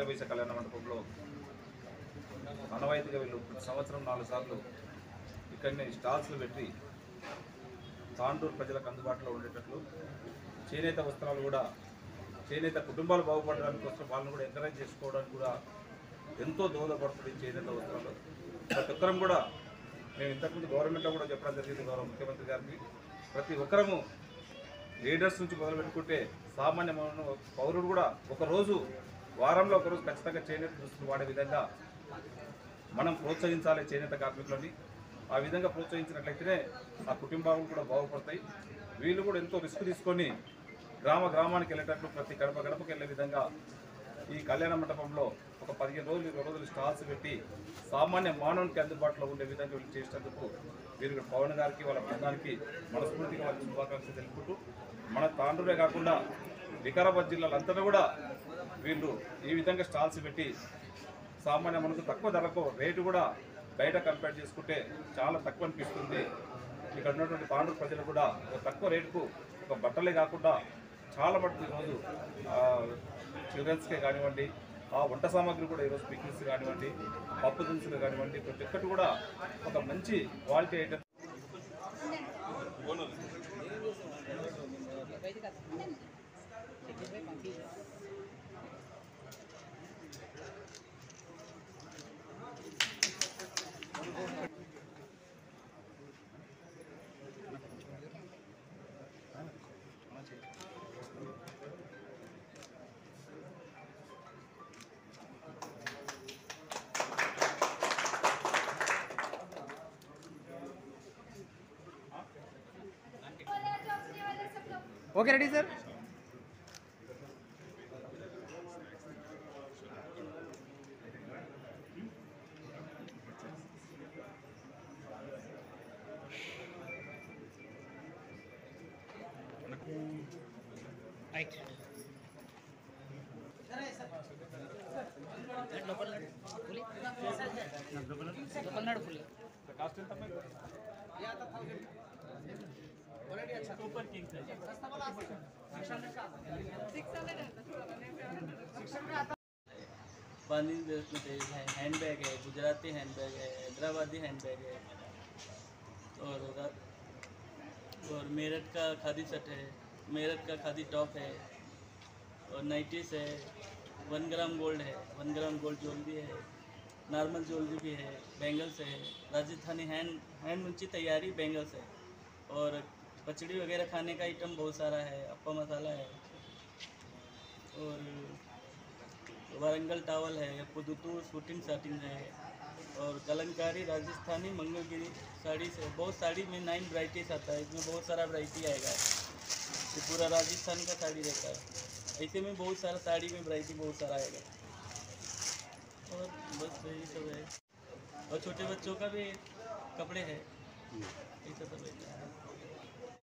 వీరవైశ్య కళ్యాణ మండపంలో అనవాయితీగా వీళ్ళు ప్రతి సంవత్సరం 4 సార్లు ఇక్కడనే స్టాల్స్లు పెట్టి తాండూరు ప్రజలకు అందుబాటులో ఉండేటట్లు చేనేత వస్త్రాలు కూడా చేనేత కుటుంబాలు బాగుపడడానికి కోసం వాళ్ళని కూడా ఎంకరేజ్ చేసుకోవడానికి కూడా ఎంతో దోహదపడుతుంది చేనేత వస్త్రాలు. ప్రతి ఒక్కరం కూడా మేము ఇంతకుముందు గవర్నమెంట్లో కూడా చెప్పడం జరిగింది, గౌరవ ముఖ్యమంత్రి గారికి. ప్రతి ఒక్కరము లీడర్స్ నుంచి మొదలుపెట్టుకుంటే సామాన్య పౌరుడు కూడా ఒకరోజు వారంలో ఒకరోజు ఖచ్చితంగా చేనేత దుస్తులు వాడే విధంగా మనం ప్రోత్సహించాలి చేనేత కార్మికులని. ఆ విధంగా ప్రోత్సహించినట్లయితేనే ఆ కుటుంబాలు కూడా బాగుపడతాయి. వీళ్ళు కూడా ఎంతో రిస్క్ తీసుకొని గ్రామానికి వెళ్ళేటట్లు ప్రతి గడపకు వెళ్ళే విధంగా ఈ కళ్యాణ మండపంలో ఒక 15 రోజులు 20 రోజులు స్టాల్స్ పెట్టి సామాన్య మానవునికి అందుబాటులో ఉండే విధంగా వీళ్ళు చేసినందుకు వీరు పవన్ గారికి వాళ్ళ బృందానికి మనస్ఫూర్తిగా వాళ్ళకి శుభాకాంక్షలు తెలుపుకుంటూ, మన తాండూరే కాకుండా వికారాబాద్ జిల్లాలంతా కూడా వీళ్ళు ఈ విధంగా స్టాల్స్ పెట్టి సామాన్య మనకు తక్కువ ధరకు రేటు కూడా బయట కంపేర్ చేసుకుంటే చాలా తక్కువ అనిపిస్తుంది. ఇక్కడ ఉన్నటువంటి తాండూరు ప్రజలు కూడా ఒక తక్కువ రేటుకు ఒక బట్టలే కాకుండా చాలా మటుకు ఈరోజు చిల్డ్రన్స్కే కానివ్వండి, ఆ వంట సామాగ్రి కూడా ఈరోజు పిక్నిక్స్ కానివ్వండి, పప్పు దినుసులు కానివ్వండి, ప్రతి ఒక్కటి కూడా ఒక మంచి quality item. Okay, ready sir. बांदी हैंड बैग है, गुजराती हैंड बैग है, हैदराबादी हैंड बैग है, और मेरठ का खादी सेट है, मेरठ का खादी टॉप है, और नाइटीज है, 1 ग्राम गोल्ड है, 1 ग्राम गोल्ड ज्वेलरी है, नॉर्मल ज्वेलरी भी है, बैंगल्स है, राजस्थानी हैंड मुंची तैयारी बैंगल्स है, और पचड़ी वगैरह खाने का आइटम बहुत सारा है, अप्पा मसाला है, और वारंगल टावल है, पुदुतूर शूटिंग साटिंग है, और कलंकारी राजस्थानी मंगलगिरी साड़ी से बहुत साड़ी में 9 वैराइटीज आता है। इसमें बहुत सारा वैरायटी आएगा, ये पूरा राजस्थान का साड़ी रहता है। ऐसे में बहुत सारा साड़ी में वैरायटी बहुत सारा आएगा, और बस यही सब है। और छोटे बच्चों का भी कपड़े हैं, ऐसा सब रहता है।